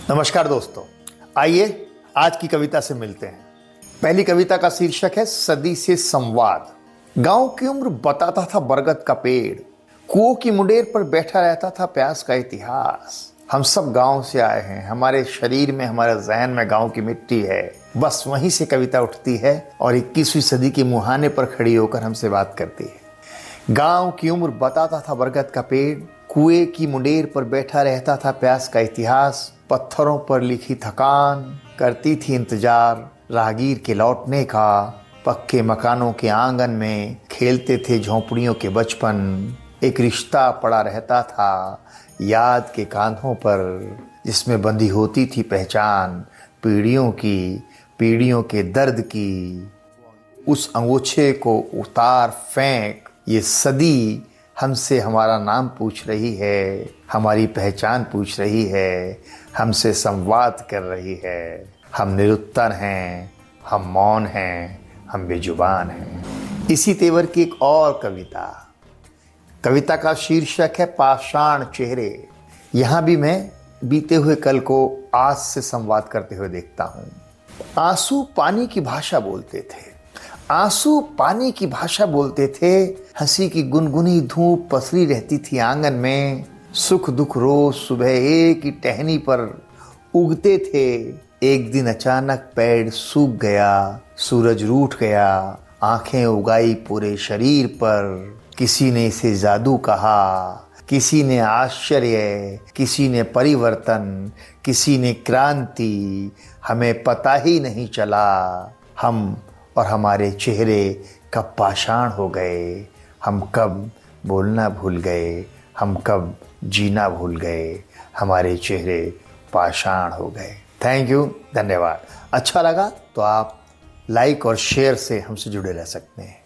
नमस्कार दोस्तों, आइए आज की कविता से मिलते हैं। पहली कविता का शीर्षक है सदी से संवाद। गांव की उम्र बताता था बरगद का पेड़, कुओं की मुंडेर पर बैठा रहता था प्यास का इतिहास। हम सब गांव से आए हैं, हमारे शरीर में, हमारे जहन में गांव की मिट्टी है। बस वहीं से कविता उठती है और 21वीं सदी के मुहाने पर खड़ी होकर हमसे बात करती है। गांव की उम्र बताता था बरगद का पेड़, कुएं की मुंडेर पर बैठा रहता था प्यास का इतिहास। पत्थरों पर लिखी थकान करती थी इंतजार राहगीर के लौटने का। पक्के मकानों के आंगन में खेलते थे झोंपड़ियों के बचपन। एक रिश्ता पड़ा रहता था याद के कांधों पर, जिसमें बंधी होती थी पहचान पीढ़ियों के दर्द की। उस अंगोछे को उतार फेंक, ये सदी हमसे हमारा नाम पूछ रही है, हमारी पहचान पूछ रही है, हमसे संवाद कर रही है। हम निरुत्तर हैं, हम मौन हैं, हम बेजुबान हैं। इसी तेवर की एक और कविता का शीर्षक है पाषाण चेहरे। यहाँ भी मैं बीते हुए कल को आज से संवाद करते हुए देखता हूँ। आंसू पानी की भाषा बोलते थे, आंसू पानी की भाषा बोलते थे। हंसी की गुनगुनी धूप पसरी रहती थी आंगन में। सुख दुख रोज सुबह एक ही टहनी पर उगते थे। एक दिन अचानक पेड़ सूख गया, सूरज रूठ गया, आंखें उगाई पूरे शरीर पर। किसी ने इसे जादू कहा, किसी ने आश्चर्य, किसी ने परिवर्तन, किसी ने क्रांति। हमें पता ही नहीं चला, हम और हमारे चेहरे कब पाषाण हो गए। हम कब बोलना भूल गए, हम कब जीना भूल गए, हमारे चेहरे पाषाण हो गए। थैंक यू, धन्यवाद। अच्छा लगा तो आप लाइक और शेयर से हमसे जुड़े रह सकते हैं।